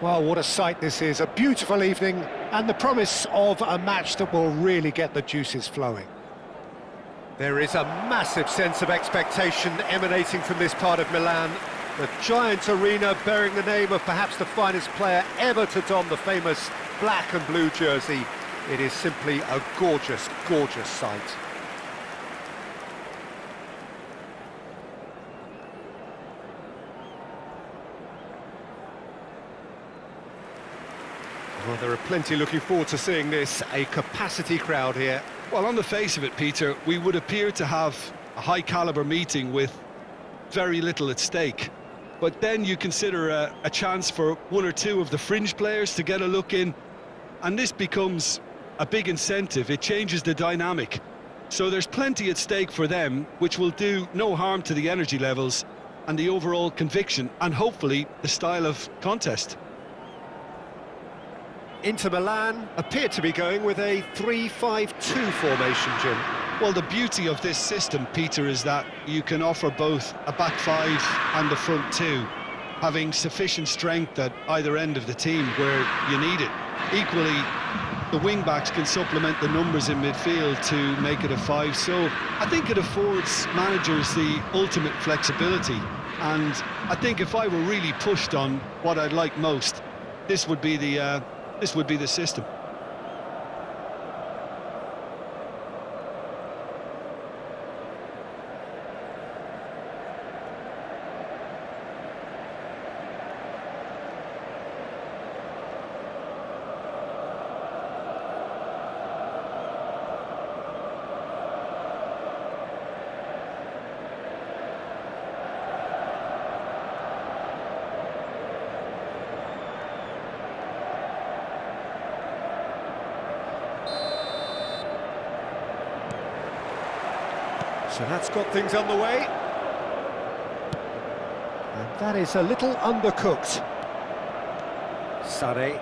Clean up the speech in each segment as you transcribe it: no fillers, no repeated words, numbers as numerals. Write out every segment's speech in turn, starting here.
Well, what a sight this is. A beautiful evening and the promise of a match that will really get the juices flowing. There is a massive sense of expectation emanating from this part of Milan. The giant arena bearing the name of perhaps the finest player ever to don the famous black and blue jersey. It is simply a gorgeous, gorgeous sight. Well, there are plenty looking forward to seeing this, a capacity crowd here. Well, on the face of it, Peter, we would appear to have a high-caliber meeting with very little at stake. But then you consider a chance for one or two of the fringe players to get a look in, and this becomes a big incentive. It changes the dynamic. So there's plenty at stake for them, which will do no harm to the energy levels and the overall conviction, and hopefully the style of contest. Inter Milan appear to be going with a 3-5-2 formation, Jim. Well, the beauty of this system, Peter, is that you can offer both a back five and a front two, having sufficient strength at either end of the team where you need it. Equally, the wing-backs can supplement the numbers in midfield to make it a five, so I think it affords managers the ultimate flexibility. And I think if I were really pushed on what I'd like most, this would be the system. So that's got things underway. And that is a little undercooked. Sarri.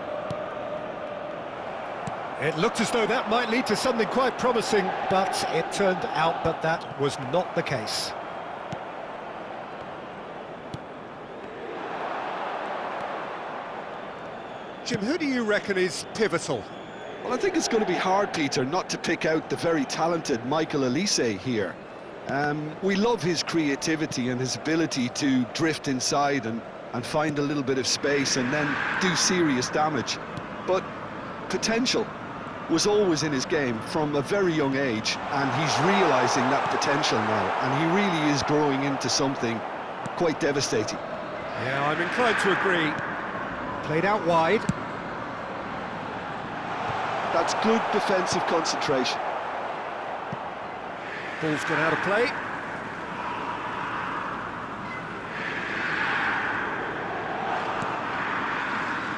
It looked as though that might lead to something quite promising, but it turned out that that was not the case. Jim, who do you reckon is pivotal? Well, I think it's going to be hard, Peter, not to pick out the very talented Michael Olise here. We love his creativity and his ability to drift inside and find a little bit of space and then do serious damage. But potential was always in his game from a very young age, and he's realising that potential now, and he really is growing into something quite devastating. Yeah, I'm inclined to agree. Played out wide. That's good defensive concentration. Ball's gone out of play.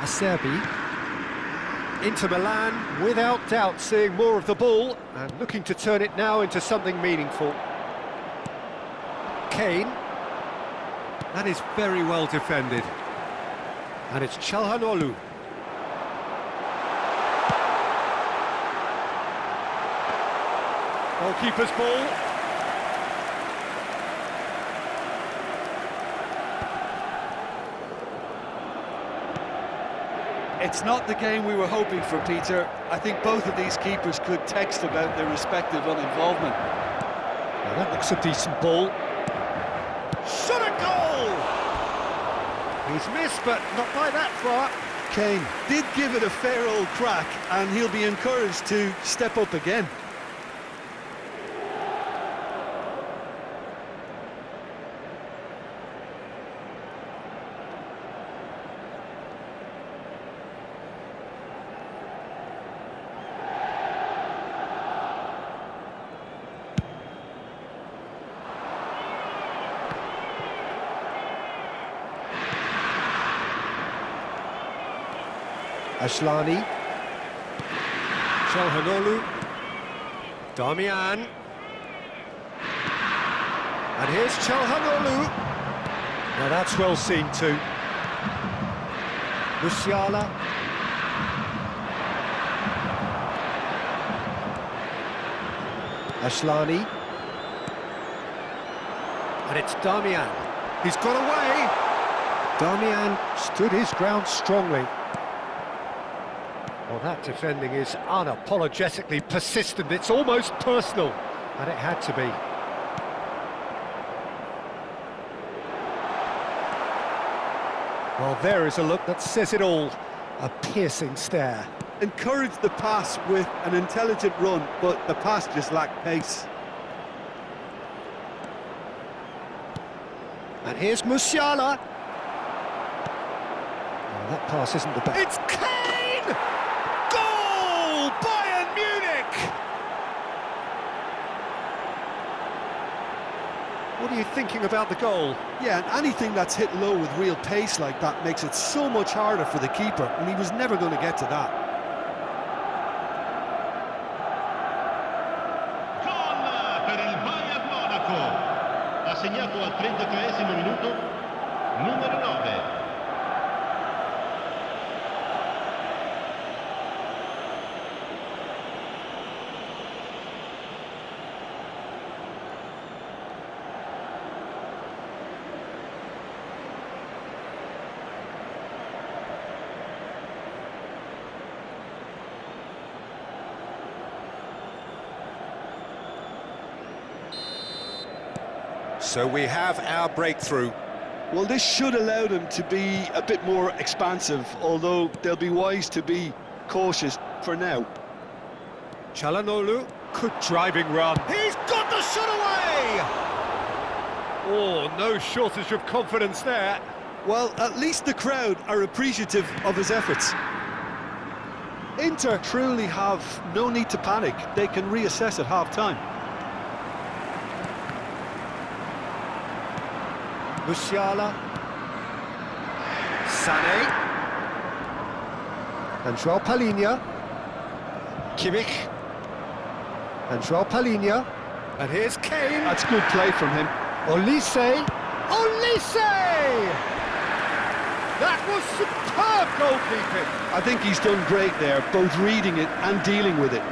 Acerbi. Inter Milan, without doubt, seeing more of the ball and looking to turn it now into something meaningful. Kane. That is very well defended. And it's Çalhanoğlu. Goalkeeper's ball. It's not the game we were hoping for, Peter. I think both of these keepers could text about their respective uninvolvement. Now that looks a decent ball. Shot a goal! He's missed, but not by that far. Kane did give it a fair old crack, and he'll be encouraged to step up again. Ashlani. Çalhanoğlu. Damian. And here's Çalhanoğlu. Now that's well seen too. Musiala. Ashlani. And it's Damian. He's got away. Darmian stood his ground strongly. Well, that defending is unapologetically persistent. It's almost personal, and it had to be. Well, there is a look that says it all. A piercing stare. Encouraged the pass with an intelligent run, but the pass just lacked pace. And here's Musiala. Oh, that pass isn't the best. It's Kane! Goal! Bayern Munich! What are you thinking about the goal? Yeah, and anything that's hit low with real pace like that makes it so much harder for the keeper, and he was never going to get to that. Gol per il Bayern Monaco. Ha segnato al 33esimo minuto numero 9. So we have our breakthrough. Well, this should allow them to be a bit more expansive, although they'll be wise to be cautious for now. Çalhanoğlu, good driving run. He's got the shot away! Oh, no shortage of confidence there. Well, at least the crowd are appreciative of his efforts. Inter truly have no need to panic. They can reassess at half-time. Musiala, Sané, and João Palhinha, Kimmich, and João Palhinha, and here's Kane. That's good play from him. Olise, that was superb goalkeeping. I think he's done great there, both reading it and dealing with it.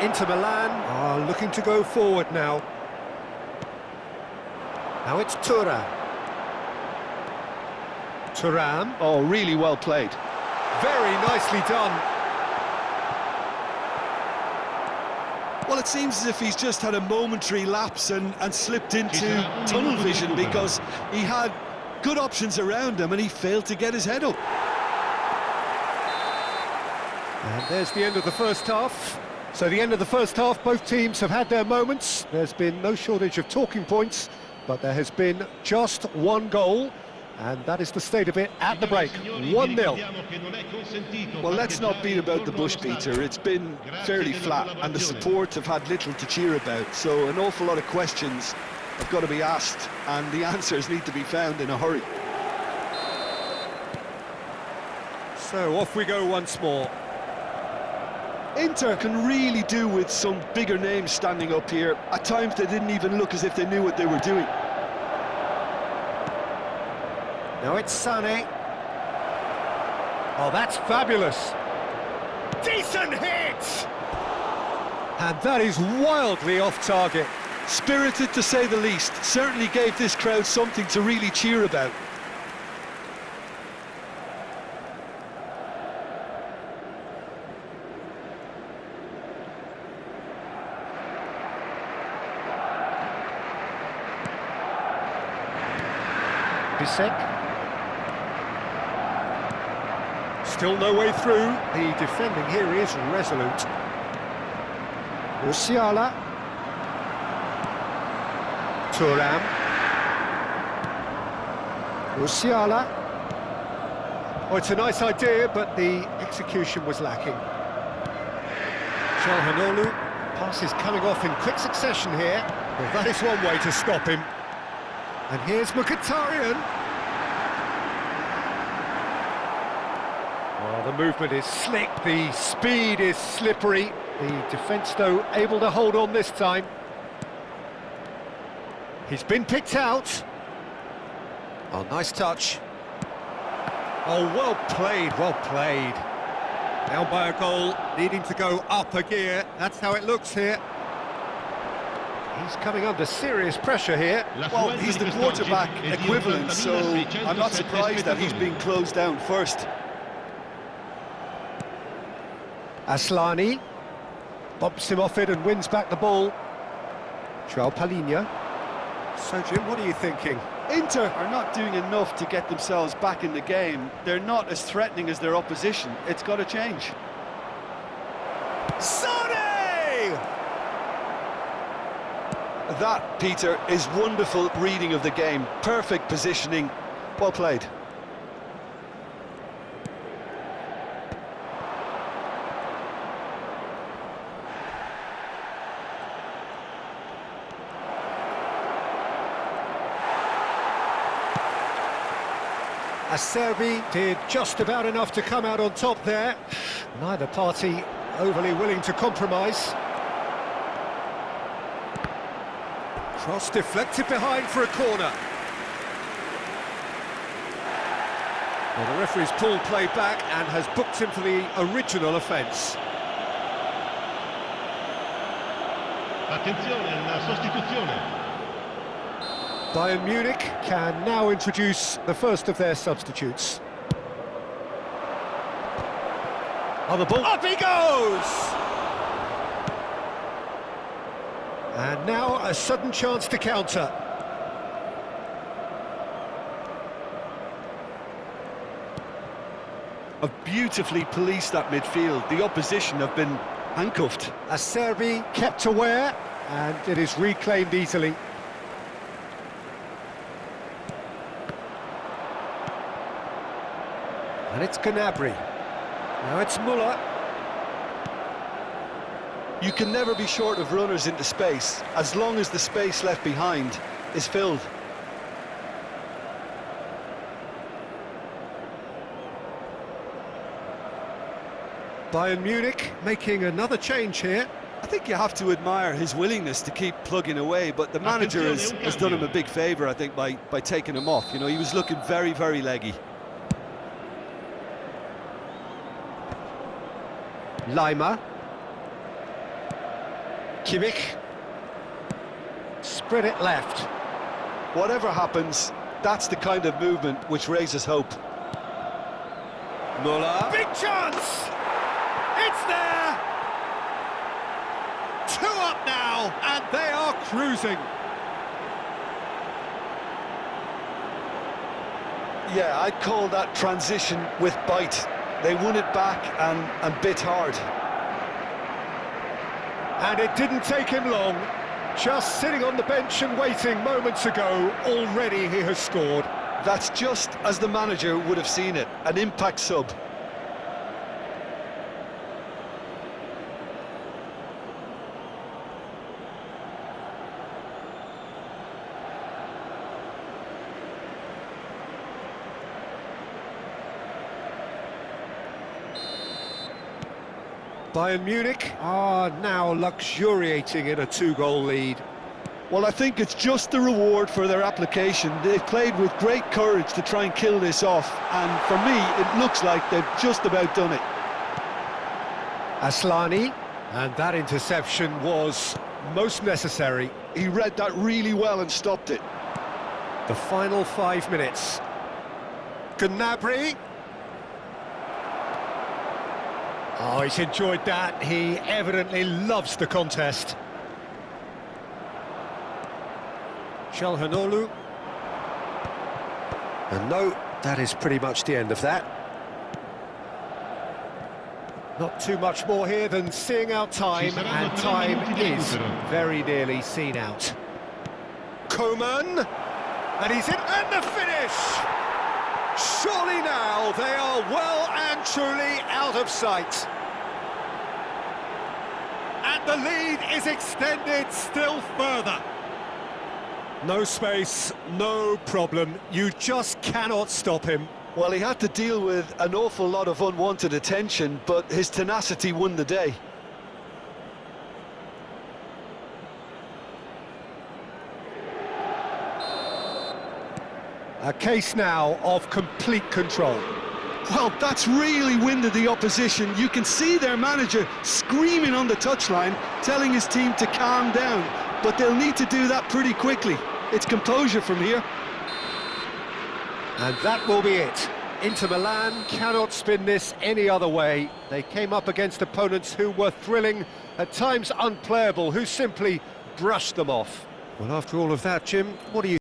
Inter Milan are looking to go forward now. Now it's Thuram. Oh, really well played. Very nicely done. Well, it seems as if he's just had a momentary lapse and slipped into tunnel vision because he had good options around him and he failed to get his head up. And there's the end of the first half. So the end of the first half, both teams have had their moments. There's been no shortage of talking points, but there has been just one goal, and that is the state of it at the break, 1-0. Well, let's not beat about the bush, Peter. It's been fairly flat, and the support have had little to cheer about, so an awful lot of questions have got to be asked, and the answers need to be found in a hurry. So off we go once more. Inter can really do with some bigger names standing up here. At times they didn't even look as if they knew what they were doing. Now it's Sané. Oh, that's fabulous. Decent hit! And that is wildly off target. Spirited to say the least. Certainly gave this crowd something to really cheer about. Bisek. Still no way through. The defending here is resolute. Musiala. Thuram. Musiala. Oh, it's a nice idea, but the execution was lacking. Çalhanoğlu. Pass is coming off in quick succession here. Well, that is one way to stop him. And here's Mkhitaryan. Well, the movement is slick, the speed is slippery. The defence, though, able to hold on this time. He's been picked out. Oh, nice touch. Oh, well played, well played. Down by a goal, needing to go up a gear. That's how it looks here. He's coming under serious pressure here. Well, he's the quarterback equivalent, so I'm not surprised that he's being closed down first. Aslani bumps him off it and wins back the ball. João Palhinha. So, Jim, what are you thinking? Inter are not doing enough to get themselves back in the game. They're not as threatening as their opposition. It's got to change. Sane! That, Peter, is wonderful reading of the game. Perfect positioning. Well played. Acerbi did just about enough to come out on top there. Neither party overly willing to compromise. Cross deflected behind for a corner. Well, the referee's pulled play back and has booked him for the original offence. Attenzione alla sostituzione. Bayern Munich can now introduce the first of their substitutes. On the ball, up he goes! And now a sudden chance to counter. Have beautifully policed that midfield. The opposition have been handcuffed. Acerbi kept aware, and it is reclaimed easily. And it's Gnabry. Now it's Müller. You can never be short of runners into space, as long as the space left behind is filled. Bayern Munich making another change here. I think you have to admire his willingness to keep plugging away, but the manager has done him a big favour, I think, by taking him off. You know, he was looking very, very leggy. Lima. Kimmich. Spread it left. Whatever happens, that's the kind of movement which raises hope. Müller. Big chance! It's there! 2 up now, and they are cruising. Yeah, I'd call that transition with bite. They won it back and bit hard. And it didn't take him long. Just sitting on the bench and waiting moments ago, already he has scored. That's just as the manager would have seen it, an impact sub. Bayern Munich are now luxuriating in a 2-goal lead. Well, I think it's just the reward for their application. They've played with great courage to try and kill this off, and for me, it looks like they've just about done it. Aslani, and that interception was most necessary. He read that really well and stopped it. The final 5 minutes. Gnabry. Oh, he's enjoyed that. He evidently loves the contest. Çalhanoğlu. And no, that is pretty much the end of that. Not too much more here than seeing out time, and time is very nearly seen out. Coman, and he's in, and the finish! Surely now they are well and truly out of sight. And the lead is extended still further. No space, no problem. You just cannot stop him. Well, he had to deal with an awful lot of unwanted attention, but his tenacity won the day. A case now of complete control. Well, that's really winded the opposition. You can see their manager screaming on the touchline, telling his team to calm down, but they'll need to do that pretty quickly. It's composure from here. And that will be it. Inter Milan cannot spin this any other way. They came up against opponents who were thrilling, at times unplayable, who simply brushed them off. Well, after all of that, Jim, what do you